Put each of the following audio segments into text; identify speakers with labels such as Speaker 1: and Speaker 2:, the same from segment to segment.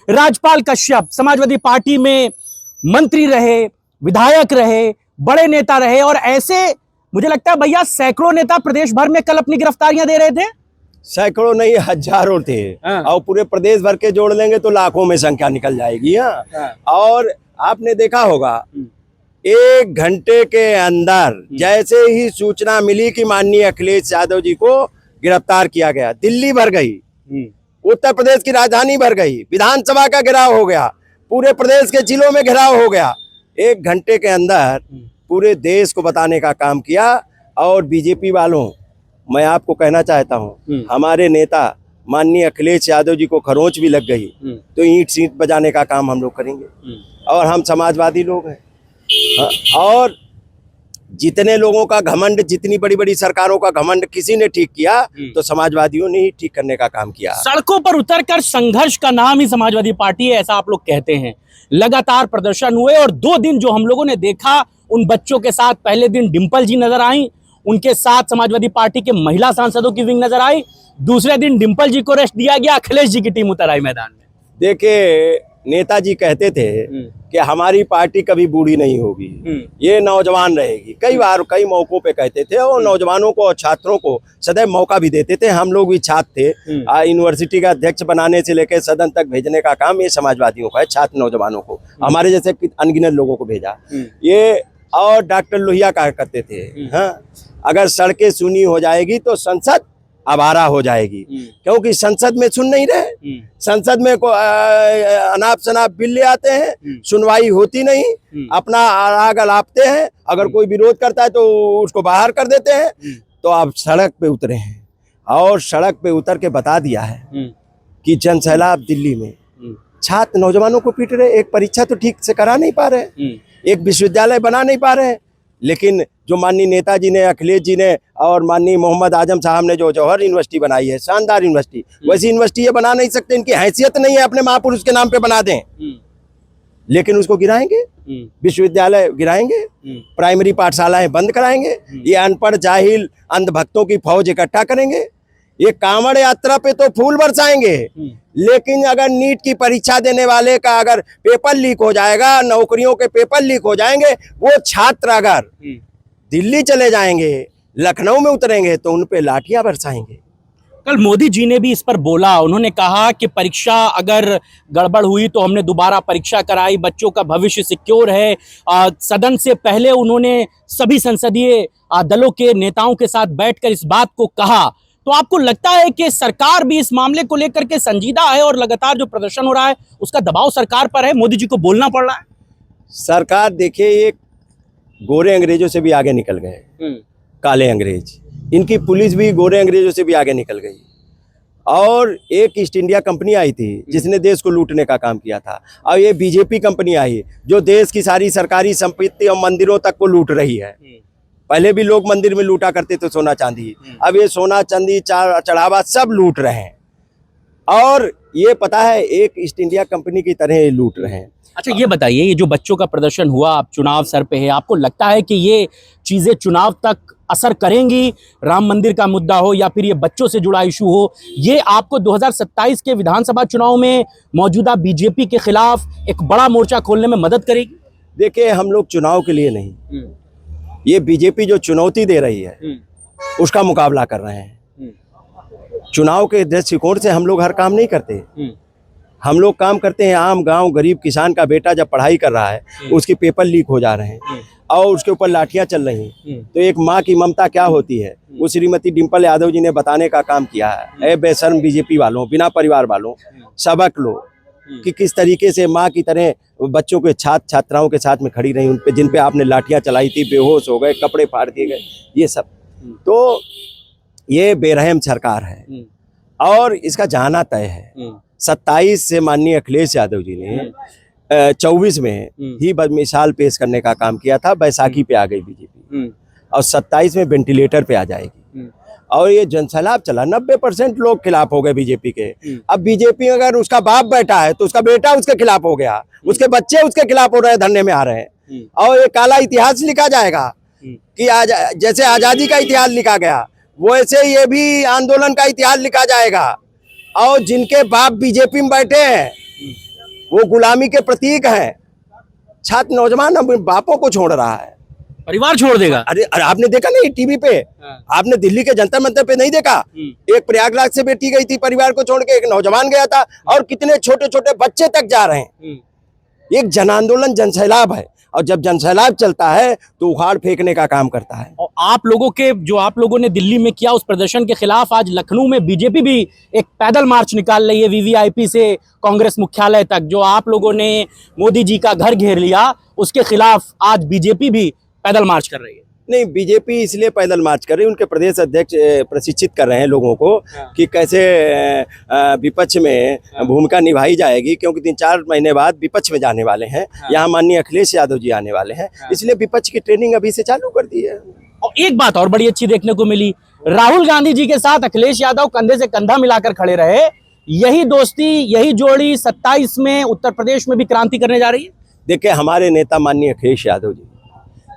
Speaker 1: Rajpal Kashyap Samajwadi party में मंत्री रहे, विधायक रहे, बड़े नेता रहे और ऐसे मुझे लगता है भैया सैकड़ों नेता प्रदेश भर में कल अपनी गिरफ्तारियां दे रहे थे।
Speaker 2: सैकड़ों नहीं, हजारों थे। और पूरे प्रदेश भर के जोड़ लेंगे तो लाखों में संख्या निकल जाएगी। और आपने देखा होगा 1 घंटे के अंदर जैसे ही सूचना मिली कि माननीय अखिलेश यादव जी को गिरफ्तार किया गया, दिल्ली भर गई, उत्तर प्रदेश की राजधानी भर गई, विधानसभा का घेराव हो गया, पूरे प्रदेश के जिलों में घेराव हो गया। 1 घंटे के अंदर पूरे देश को बताने का काम किया। और बीजेपी वालों, मैं आपको कहना चाहता हूं, हमारे नेता माननीय अखिलेश यादव जी को खरोंच भी लग गई तो ईंट सीट बजाने का काम हम लोग करेंगे। और हम समाजवादी लोग हैं। और जितने लोगों का घमंड, जितनी बड़ी बड़ी सरकारों का घमंड किसी ने ठीक किया तो समाजवादियों ने ही ठीक करने का काम किया।
Speaker 1: सड़कों पर उतरकर संघर्ष का नाम ही समाजवादी पार्टी है, ऐसा आप लोग कहते हैं। लगातार प्रदर्शन हुए और 2 दिन जो हम लोगों ने देखा, उन बच्चों के साथ पहले दिन डिंपल जी नजर आई, उनके साथ समाजवादी पार्टी के महिला सांसदों की विंग नजर आई, दूसरे दिन डिंपल जी को रेस्ट दिया गया, अखिलेश जी की टीम उतर आई मैदान में।
Speaker 2: देखिए, नेताजी कहते थे कि हमारी पार्टी कभी बूढ़ी नहीं होगी, ये नौजवान रहेगी। कई बार कई मौकों पे कहते थे और नौजवानों को और छात्रों को सदैव मौका भी देते थे। हम लोग भी छात्र थे। यूनिवर्सिटी का अध्यक्ष बनाने से लेकर सदन तक भेजने का काम ये समाजवादियों का है। छात्र नौजवानों को, हमारे जैसे अनगिनत लोगों को भेजा ये। और डॉक्टर लोहिया कहा करते थे, हाँ, अगर सड़कें सुनी हो जाएगी तो संसद आवारा हो जाएगी। क्योंकि संसद में सुन नहीं रहे, संसद में अनाप शनाप बिल ले आते हैं, सुनवाई होती नहीं, अपना आग अलापते हैं। अगर कोई विरोध करता है तो उसको बाहर कर देते हैं। तो आप सड़क पे उतरे हैं और सड़क पे उतर के बता दिया है कि जन सैलाब दिल्ली में छात्र नौजवानों को पीट रहे, एक परीक्षा तो ठीक से करा नहीं पा रहे, एक विश्वविद्यालय बना नहीं पा रहे। लेकिन जो माननीय नेताजी ने, अखिलेश जी ने और माननीय मोहम्मद आजम साहब ने जो जौहर यूनिवर्सिटी बनाई है, शानदार यूनिवर्सिटी, वैसी यूनिवर्सिटी ये बना नहीं सकते। इनकी हैसियत नहीं है अपने महापुरुष के नाम पे बना दें, लेकिन उसको गिराएंगे, विश्वविद्यालय गिराएंगे, प्राइमरी पाठशालाएं बंद कराएंगे, ये अनपढ़ जाहिल अंधभक्तों की फौज इकट्ठा करेंगे, ये कांवड़ यात्रा पे तो फूल बरसाएंगे। लेकिन अगर नीट की परीक्षा देने वाले का अगर पेपर लीक हो जाएगा, नौकरियों के पेपर लीक हो जाएंगे, वो छात्र अगर दिल्ली चले जाएंगे, लखनऊ में उतरेंगे तो उन पे लाठियां बरसाएंगे।
Speaker 1: कल मोदी जी ने भी इस पर बोला, उन्होंने कहा कि परीक्षा अगर गड़बड़ हुई तो हमने दोबारा परीक्षा कराई, बच्चों का भविष्य सिक्योर है। सदन से पहले उन्होंने सभी संसदीय दलों के नेताओं के साथ बैठकर इस बात को कहा। तो आपको लगता है कि सरकार भी इस मामले को लेकर के संजीदा है और लगातार जो प्रदर्शन हो रहा है उसका दबाव सरकार पर है, मोदी जी को बोलना पड़ रहा है?
Speaker 2: सरकार देखिए, ये गोरे अंग्रेजों से भी आगे निकल गए, काले अंग्रेज, इनकी पुलिस भी गोरे अंग्रेजों से भी आगे निकल गई। और एक ईस्ट इंडिया कंपनी आई थी जिसने देश को लूटने का काम किया था, और ये बीजेपी कंपनी आई जो देश की सारी सरकारी संपत्ति और मंदिरों तक को लूट रही है। पहले भी लोग मंदिर में लूटा करते थे सोना चांदी, अब ये सोना चांदी चढ़ावा सब लूट रहे हैं। और ये पता है एक ईस्ट इंडिया कंपनी की तरह ये लूट रहे हैं।
Speaker 1: अच्छा, ये बताइए, ये जो बच्चों का प्रदर्शन हुआ, अब चुनाव सर पे है, आपको लगता है कि ये चीजें चुनाव तक असर करेंगी? राम मंदिर का मुद्दा हो या फिर ये बच्चों से जुड़ा इशू हो, ये आपको 2027 के विधानसभा चुनाव में मौजूदा बीजेपी के खिलाफ एक बड़ा मोर्चा खोलने में मदद करेगी?
Speaker 2: देखिए, हम लोग चुनाव के लिए नहीं, ये बीजेपी जो चुनौती दे रही है उसका मुकाबला कर रहे हैं। चुनाव के दृष्टिकोण से हम लोग हर काम नहीं करते। हम लोग काम करते हैं आम गांव गरीब किसान का बेटा जब पढ़ाई कर रहा है, उसके पेपर लीक हो जा रहे हैं और उसके ऊपर लाठियां चल रही हैं, तो एक माँ की ममता क्या होती है वो श्रीमती डिंपल यादव जी ने बताने का काम किया है। ए बेशर्म बीजेपी वालों, बिना परिवार वालों, सबक लो कि किस तरीके से माँ की तरह बच्चों के छात्राओं के साथ में खड़ी रही, उन पे जिन पे आपने लाठियां चलाई थी, बेहोश हो गए, कपड़े फाड़ दिए गए, ये सब। तो ये बेरहम सरकार है और इसका जाना तय है। 27 से माननीय अखिलेश यादव जी ने 24 में ही मिसाल पेश करने का काम किया था। बैसाखी पे आ गई बीजेपी और 27 में वेंटिलेटर पे आ जाएगी। और ये जनसैलाब चला, 90% लोग खिलाफ हो गए बीजेपी के। अब बीजेपी अगर उसका बाप बैठा है तो उसका बेटा उसके खिलाफ हो गया, उसके बच्चे उसके खिलाफ हो रहे हैं, धरने में आ रहे हैं। और ये काला इतिहास लिखा जाएगा कि जैसे आजादी का इतिहास लिखा गया वैसे ये भी आंदोलन का इतिहास लिखा जाएगा। और जिनके बाप बीजेपी में बैठे हैं वो गुलामी के प्रतीक हैं। छात्र नौजवान अपने बापों को छोड़ रहा है।
Speaker 1: परिवार छोड़ देगा।
Speaker 2: अरे आपने देखा नहीं टीवी पे? आपने दिल्ली के जंतर मंतर पे नहीं देखा? एक प्रयागराज से बेटी गई थी परिवार को छोड़ के, एक नौजवान गया था, और कितने छोटे छोटे बच्चे तक जा रहे हैं। एक जन आंदोलन, जनसैलाब है, और जब जनसैलाब चलता है तो उखाड़ फेंकने का काम करता है।
Speaker 1: और आप लोगों ने दिल्ली में किया उस प्रदर्शन के खिलाफ आज लखनऊ में बीजेपी भी एक पैदल मार्च निकाल रही है, वीवीआईपी से कांग्रेस मुख्यालय तक। जो आप लोगों ने मोदी जी का घर घेर लिया, उसके खिलाफ आज बीजेपी भी पैदल मार्च कर रही है।
Speaker 2: नहीं, बीजेपी इसलिए पैदल मार्च कर रही है, उनके प्रदेश अध्यक्ष प्रशिक्षित कर रहे हैं लोगों को कि कैसे विपक्ष में भूमिका निभाई जाएगी, क्योंकि 3-4 महीने बाद विपक्ष में जाने वाले हैं। यहाँ माननीय अखिलेश यादव जी आने वाले हैं, इसलिए विपक्ष की ट्रेनिंग अभी से चालू कर दी है।
Speaker 1: और एक बात और बड़ी अच्छी देखने को मिली, राहुल गांधी जी के साथ अखिलेश यादव कंधे से कंधा मिलाकर खड़े रहे। यही दोस्ती, यही जोड़ी 27 में उत्तर प्रदेश में भी क्रांति करने जा रही है।
Speaker 2: देखिए, हमारे नेता माननीय अखिलेश यादव जी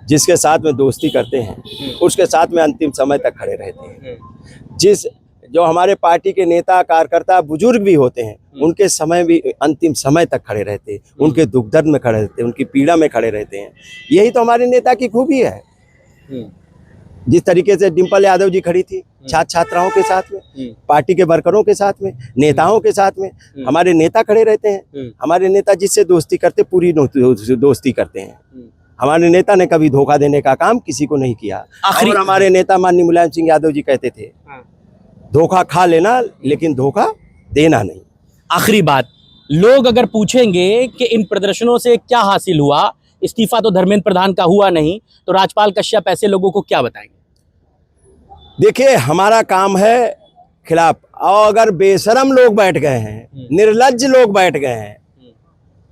Speaker 2: जिसके साथ में दोस्ती करते हैं, उसके साथ में अंतिम समय तक खड़े रहते हैं। जो हमारे पार्टी के नेता, कार्यकर्ता, बुजुर्ग भी होते हैं, उनके समय भी अंतिम समय तक खड़े रहते हैं, उनके दुख दर्द में खड़े रहते हैं, उनकी पीड़ा में खड़े रहते हैं। यही तो हमारे नेता की खूबी है। जिस तरीके से डिम्पल यादव जी खड़ी थी छात्र छात्राओं के साथ में, पार्टी के वर्करों के साथ में, नेताओं के साथ में, हमारे नेता खड़े रहते हैं। हमारे नेता जिससे दोस्ती करते, पूरी दोस्ती करते हैं। हमारे नेता ने कभी धोखा देने का काम किसी को नहीं किया। और हमारे नेता माननीय मुलायम सिंह यादव जी कहते थे, धोखा खा लेना लेकिन धोखा देना नहीं।
Speaker 1: आखिरी बात, लोग अगर पूछेंगे कि इन प्रदर्शनों से क्या हासिल हुआ, इस्तीफा तो धर्मेंद्र प्रधान का हुआ नहीं, तो राजपाल कश्यप ऐसे लोगों को क्या बताएंगे?
Speaker 2: देखिए, हमारा काम है खिलाफ, और अगर बेशरम लोग बैठ गए हैं, निर्लज्ज लोग बैठ गए हैं,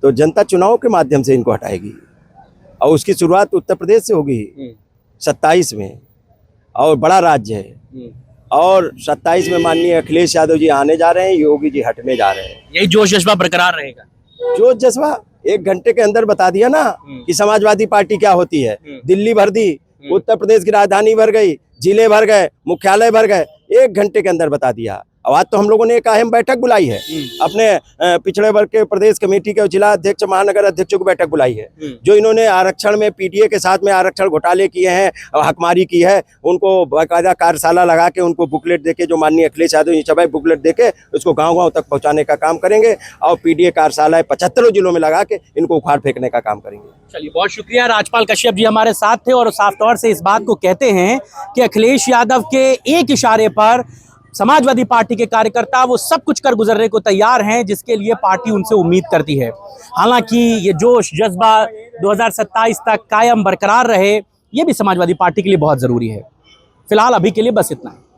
Speaker 2: तो जनता चुनाव के माध्यम से इनको हटाएगी। और उसकी शुरुआत उत्तर प्रदेश से होगी 27 में, और बड़ा राज्य है। और 27 में माननीय अखिलेश यादव जी आने जा रहे हैं, योगी जी हटने जा रहे हैं।
Speaker 1: यही जोश जज्बा बरकरार रहेगा।
Speaker 2: जोश जज्बा 1 घंटे के अंदर बता दिया ना कि समाजवादी पार्टी क्या होती है। दिल्ली भर दी, उत्तर प्रदेश की राजधानी भर गई, जिले भर गए, मुख्यालय भर गए, 1 घंटे के अंदर बता दिया। और आज तो हम लोगों ने एक अहम बैठक बुलाई है, अपने पिछड़े वर्ग के प्रदेश कमेटी के जिला अध्यक्ष, महानगर अध्यक्षों की बैठक बुलाई है। जो इन्होंने आरक्षण में पीटीए के साथ में आरक्षण घोटाले किए हैं और हकमारी की है, उनको बाकायदा कार्यशाला लगा के, उनको बुकलेट देके, जो माननीय अखिलेश यादव जी चबाई बुकलेट देके उसको गाँव-गाँव तक पहुँचाने का काम करेंगे। और पीडीए कार्यशालाएं 75 जिलों में लगा के इनको उखाड़ फेंकने का काम करेंगे।
Speaker 1: चलिए, बहुत शुक्रिया। राजपाल कश्यप जी हमारे साथ थे और साफ तौर से इस बात को कहते हैं कि अखिलेश यादव के एक इशारे पर समाजवादी पार्टी के कार्यकर्ता वो सब कुछ कर गुजरने को तैयार हैं जिसके लिए पार्टी उनसे उम्मीद करती है। हालांकि ये जोश जज्बा 2027 तक कायम बरकरार रहे, ये भी समाजवादी पार्टी के लिए बहुत जरूरी है। फिलहाल अभी के लिए बस इतना है।